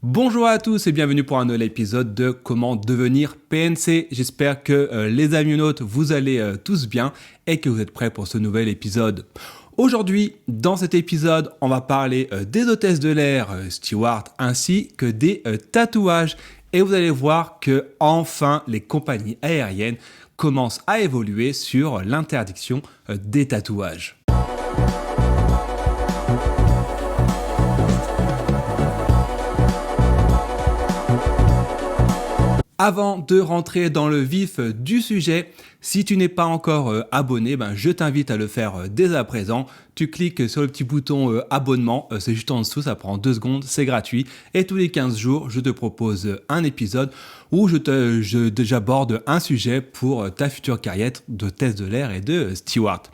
Bonjour à tous et bienvenue pour un nouvel épisode de Comment devenir PNC. J'espère que les amionautes vous allez tous bien et que vous êtes prêts pour ce nouvel épisode. Aujourd'hui, dans cet épisode, on va parler des hôtesses de l'air, stewards, ainsi que des tatouages. Et vous allez voir que enfin les compagnies aériennes commencent à évoluer sur l'interdiction des tatouages. Avant de rentrer dans le vif du sujet, si tu n'es pas encore abonné, je t'invite à le faire dès à présent. Tu cliques sur le petit bouton abonnement, c'est juste en dessous, ça prend 2 secondes, c'est gratuit. Et tous les 15 jours, je te propose un épisode où j'aborde un sujet pour ta future carrière d'hôtesse de l'air et de steward.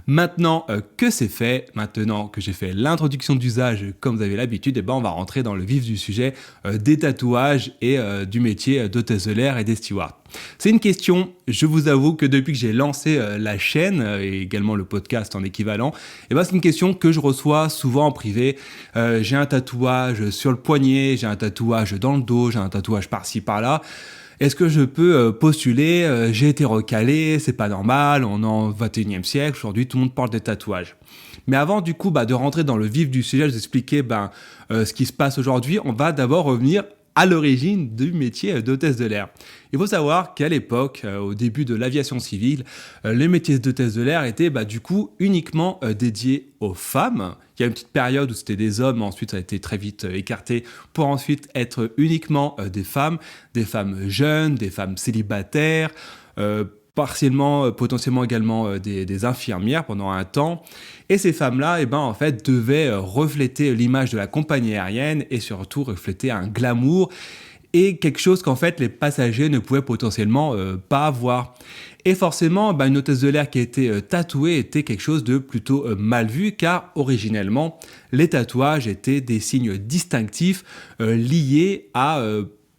Maintenant que c'est fait, maintenant que j'ai fait l'introduction d'usage comme vous avez l'habitude, on va rentrer dans le vif du sujet des tatouages et du métier d'hôtesse de l'air et des stewards. C'est une question, je vous avoue que depuis que j'ai lancé la chaîne et également le podcast en équivalent, c'est une question que je reçois souvent en privé. J'ai un tatouage sur le poignet, j'ai un tatouage dans le dos, j'ai un tatouage par-ci par-là. Est-ce que je peux postuler? J'ai été recalé, c'est pas normal, on est en 21e siècle, aujourd'hui tout le monde parle des tatouages. Mais avant du coup de rentrer dans le vif du sujet, je vous expliquer ce qui se passe aujourd'hui, on va d'abord revenir à l'origine du métier d'hôtesse de l'air. Il faut savoir qu'à l'époque, au début de l'aviation civile, les métiers d'hôtesse de l'air étaient du coup uniquement dédiés aux femmes. Il y a une petite période où c'était des hommes, ensuite ça a été très vite écarté pour ensuite être uniquement des femmes jeunes, des femmes célibataires, partiellement, potentiellement également des infirmières pendant un temps. Et ces femmes-là, en fait, devaient refléter l'image de la compagnie aérienne et surtout refléter un glamour et quelque chose qu'en fait les passagers ne pouvaient potentiellement pas avoir. Et forcément, une hôtesse de l'air qui a été tatouée était quelque chose de plutôt mal vu car originellement, les tatouages étaient des signes distinctifs liés à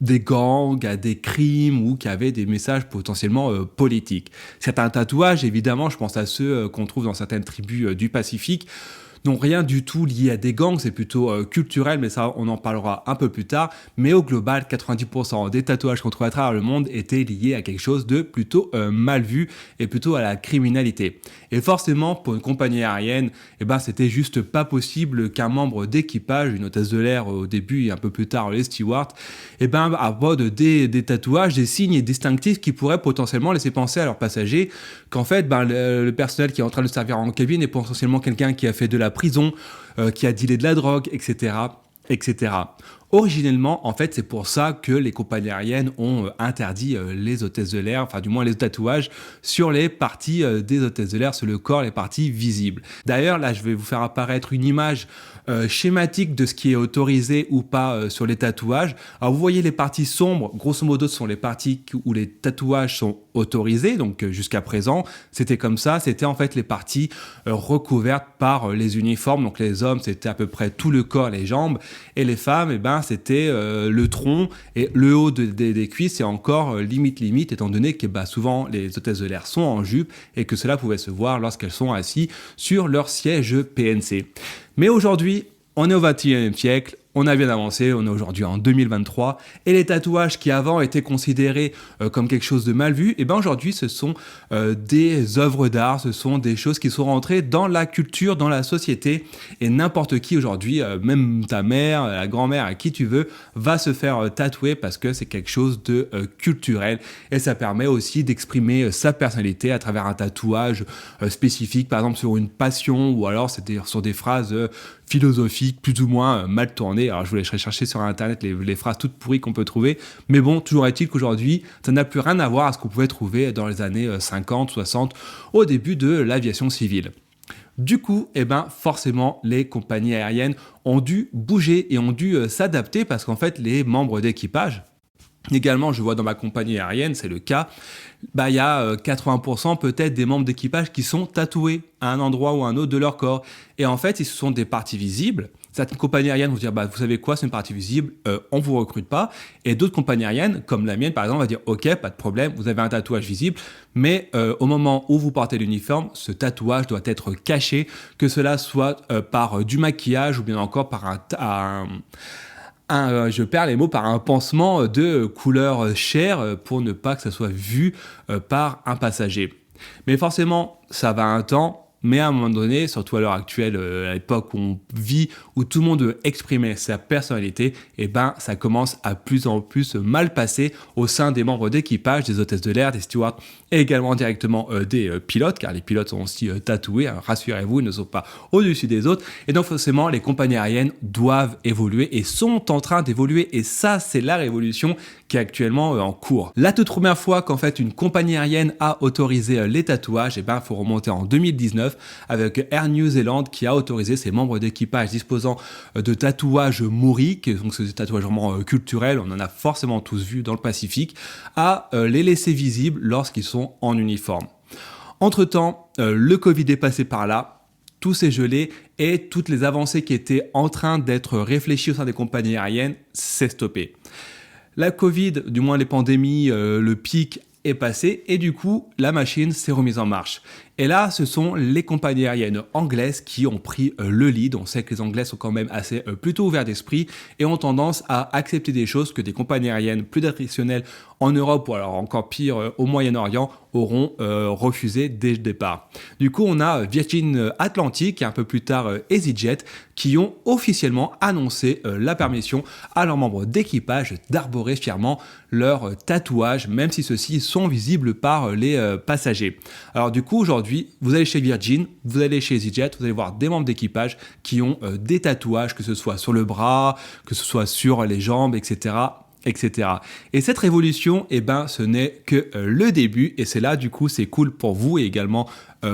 des gangs, à des crimes ou qui avaient des messages potentiellement politiques. Certains tatouages, évidemment, je pense à ceux qu'on trouve dans certaines tribus du Pacifique, n'ont rien du tout lié à des gangs, c'est plutôt culturel, mais ça on en parlera un peu plus tard. Mais au global, 90% des tatouages qu'on trouve à travers le monde étaient liés à quelque chose de plutôt mal vu et plutôt à la criminalité. Et forcément, pour une compagnie aérienne, c'était juste pas possible qu'un membre d'équipage, une hôtesse de l'air au début et un peu plus tard les stewards, aborde des tatouages, des signes distinctifs qui pourraient potentiellement laisser penser à leurs passagers qu'en fait, le personnel qui est en train de servir en cabine est potentiellement quelqu'un qui a fait de la prison, qui a dealé de la drogue, etc., etc. Originellement, en fait, c'est pour ça que les compagnies aériennes ont interdit les hôtesses de l'air, enfin du moins les tatouages sur les parties des hôtesses de l'air, sur le corps, les parties visibles. D'ailleurs, là, je vais vous faire apparaître une image schématique de ce qui est autorisé ou pas sur les tatouages. Alors, vous voyez les parties sombres, grosso modo, ce sont les parties où les tatouages sont autorisés. Donc, jusqu'à présent, c'était comme ça. C'était en fait les parties recouvertes par les uniformes. Donc, les hommes, c'était à peu près tout le corps, les jambes. Et les femmes, c'était le tronc et le haut des cuisses et encore limite, étant donné que souvent les hôtesses de l'air sont en jupe et que cela pouvait se voir lorsqu'elles sont assises sur leur siège PNC. Mais aujourd'hui, on est au 21e siècle, on a bien avancé, on est aujourd'hui en 2023 et les tatouages qui avant étaient considérés comme quelque chose de mal vu, aujourd'hui ce sont des œuvres d'art, ce sont des choses qui sont rentrées dans la culture, dans la société et n'importe qui aujourd'hui, même ta mère, la grand-mère, à qui tu veux, va se faire tatouer parce que c'est quelque chose de culturel et ça permet aussi d'exprimer sa personnalité à travers un tatouage spécifique, par exemple sur une passion ou alors c'est sur des phrases philosophiques plus ou moins mal tournées. Alors je vous laisserai chercher sur internet les phrases toutes pourries qu'on peut trouver, mais bon, toujours est-il qu'aujourd'hui ça n'a plus rien à voir à ce qu'on pouvait trouver dans les années 50, 60 au début de l'aviation civile. Du coup, forcément, les compagnies aériennes ont dû bouger et ont dû s'adapter parce qu'en fait, les membres d'équipage, également, je vois dans ma compagnie aérienne, c'est le cas, il y a 80% peut-être des membres d'équipage qui sont tatoués à un endroit ou à un autre de leur corps. Et en fait, si ce sont des parties visibles, certaines compagnies aériennes vont dire, vous savez quoi, c'est une partie visible, on vous recrute pas. Et d'autres compagnies aériennes, comme la mienne par exemple, va dire, ok, pas de problème, vous avez un tatouage visible, mais au moment où vous portez l'uniforme, ce tatouage doit être caché, que cela soit par du maquillage ou bien encore par je perds les mots, par un pansement de couleur chair pour ne pas que ça soit vu par un passager. Mais forcément, ça va un temps. Mais à un moment donné, surtout à l'heure actuelle, à l'époque où on vit, où tout le monde veut exprimer sa personnalité, et ben ça commence à plus en plus mal passer au sein des membres d'équipage, des hôtesses de l'air, des stewards et également directement des pilotes, car les pilotes sont aussi tatoués, hein, rassurez-vous, ils ne sont pas au-dessus des autres. Et donc forcément, les compagnies aériennes doivent évoluer et sont en train d'évoluer, et ça, c'est la révolution qui est actuellement en cours. La toute première fois qu'en fait une compagnie aérienne a autorisé les tatouages, et ben il faut remonter en 2019 avec Air New Zealand qui a autorisé ses membres d'équipage disposant de tatouages maoris, donc c'est des tatouages vraiment culturels, on en a forcément tous vu dans le Pacifique, à les laisser visibles lorsqu'ils sont en uniforme. Entre-temps, le Covid est passé par là, tout s'est gelé et toutes les avancées qui étaient en train d'être réfléchies au sein des compagnies aériennes s'est stoppé. La Covid, du moins les pandémies, le pic est passé et du coup la machine s'est remise en marche. Et là, ce sont les compagnies aériennes anglaises qui ont pris le lead. On sait que les Anglais sont quand même assez plutôt ouverts d'esprit et ont tendance à accepter des choses que des compagnies aériennes plus traditionnelles en Europe ou alors encore pire au Moyen-Orient auront refusé dès le départ. Du coup, on a Virgin Atlantic et un peu plus tard EasyJet qui ont officiellement annoncé la permission à leurs membres d'équipage d'arborer fièrement leurs tatouages, même si ceux-ci sont visibles par les passagers. Alors du coup, aujourd'hui, vous allez chez Virgin, vous allez chez EasyJet, vous allez voir des membres d'équipage qui ont des tatouages, que ce soit sur le bras, que ce soit sur les jambes, etc. etc. Et cette révolution, eh ben, ce n'est que le début, et c'est là, du coup, c'est cool pour vous et également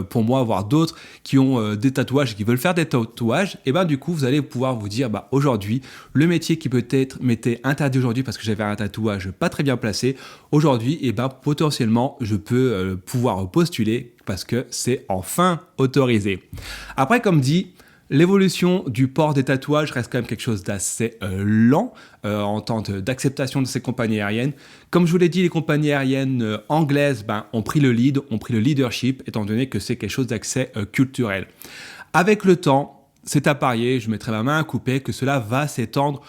pour moi, voir d'autres qui ont des tatouages et qui veulent faire des tatouages, et ben, du coup, vous allez pouvoir vous dire, bah, aujourd'hui, le métier qui peut-être m'était interdit aujourd'hui parce que j'avais un tatouage pas très bien placé, aujourd'hui, et ben, potentiellement, je peux pouvoir postuler parce que c'est enfin autorisé. Après, comme dit, l'évolution du port des tatouages reste quand même quelque chose d'assez lent en temps d'acceptation de ces compagnies aériennes. Comme je vous l'ai dit, les compagnies aériennes anglaises ont pris le lead, ont pris le leadership, étant donné que c'est quelque chose d'assez culturel. Avec le temps, c'est à parier, je mettrai ma main à couper, que cela va s'étendre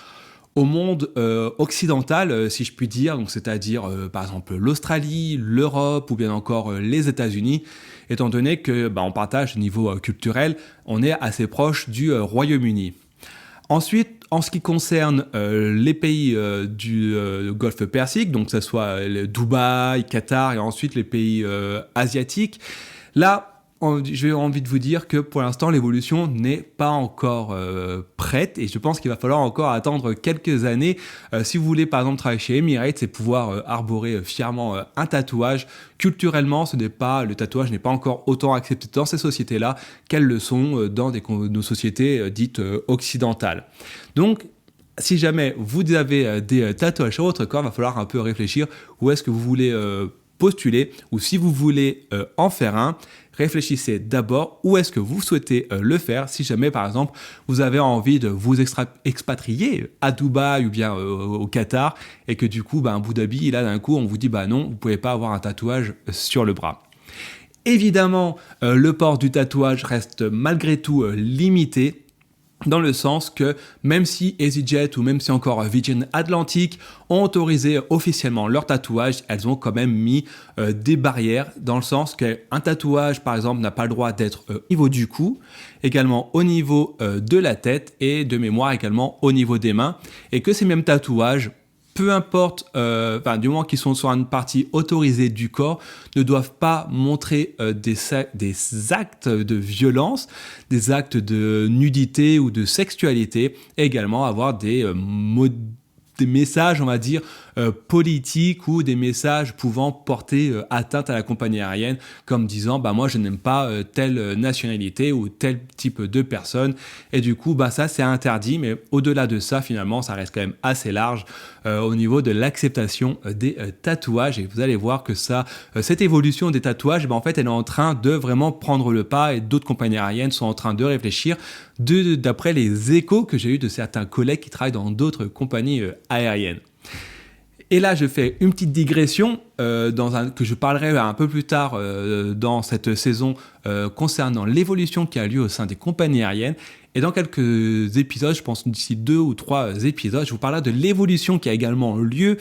au monde occidental, si je puis dire, donc c'est-à-dire par exemple l'Australie, l'Europe ou bien encore les États-Unis, étant donné que on partage au niveau culturel, on est assez proche du Royaume-Uni. Ensuite, en ce qui concerne les pays du Golfe Persique, donc que ce soit Dubaï, Qatar et ensuite les pays asiatiques, là, j'ai envie de vous dire que pour l'instant, l'évolution n'est pas encore prête et je pense qu'il va falloir encore attendre quelques années. Si vous voulez par exemple travailler chez Emirates et pouvoir arborer fièrement un tatouage, culturellement, le tatouage n'est pas encore autant accepté dans ces sociétés-là qu'elles le sont dans nos sociétés dites occidentales. Donc, si jamais vous avez des tatouages sur votre corps, il va falloir un peu réfléchir où est-ce que vous voulez postuler ou si vous voulez en faire un, réfléchissez d'abord où est-ce que vous souhaitez le faire. Si jamais par exemple vous avez envie de vous expatrier à Dubaï ou bien au Qatar et que du coup Abu Dhabi, là d'un coup on vous dit non, vous pouvez pas avoir un tatouage sur le bras. Évidemment, le port du tatouage reste malgré tout limité. Dans le sens que même si EasyJet ou même si encore Virgin Atlantic ont autorisé officiellement leur tatouage, elles ont quand même mis des barrières dans le sens qu'un tatouage par exemple n'a pas le droit d'être au niveau du cou, également au niveau de la tête et de mémoire également au niveau des mains et que ces mêmes tatouages, peu importe, du moment qu'ils sont sur une partie autorisée du corps, ne doivent pas montrer des actes de violence, des actes de nudité ou de sexualité, et également avoir des messages, on va dire, politiques ou des messages pouvant porter atteinte à la compagnie aérienne, comme disant moi je n'aime pas telle nationalité ou tel type de personne, et du coup ça c'est interdit, mais au-delà de ça finalement ça reste quand même assez large au niveau de l'acceptation des tatouages, et vous allez voir que cette évolution des tatouages en fait elle est en train de vraiment prendre le pas, et d'autres compagnies aériennes sont en train de réfléchir d'après les échos que j'ai eu de certains collègues qui travaillent dans d'autres compagnies aériennes. Et là, je fais une petite digression que je parlerai un peu plus tard dans cette saison concernant l'évolution qui a lieu au sein des compagnies aériennes. Et dans quelques épisodes, je pense d'ici 2 ou 3 épisodes, je vous parlerai de l'évolution qui a également lieu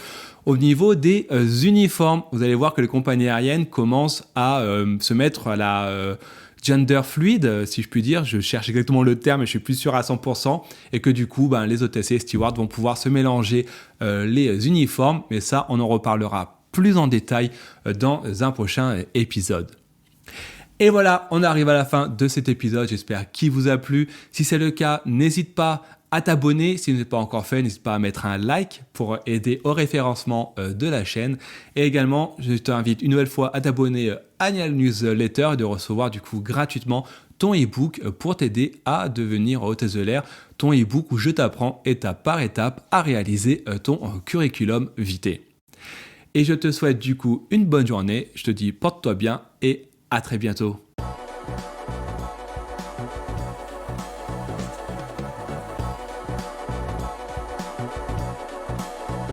au niveau des uniformes. Vous allez voir que les compagnies aériennes commencent à se mettre à la gender fluide, si je puis dire. Je cherche exactement le terme, mais je suis plus sûr à 100%. Et que du coup, les hôtesses et les stewards vont pouvoir se mélanger les uniformes. Mais ça, on en reparlera plus en détail dans un prochain épisode. Et voilà, on arrive à la fin de cet épisode. J'espère qu'il vous a plu. Si c'est le cas, n'hésite pas à t'abonner. Si ce n'est pas encore fait, n'hésite pas à mettre un like pour aider au référencement de la chaîne. Et également, je t'invite une nouvelle fois à t'abonner à la newsletter et de recevoir du coup gratuitement ton e-book pour t'aider à devenir hôtesse de l'air. Ton e-book où je t'apprends étape par étape à réaliser ton curriculum vitae. Et je te souhaite du coup une bonne journée. Je te dis porte-toi bien et à très bientôt.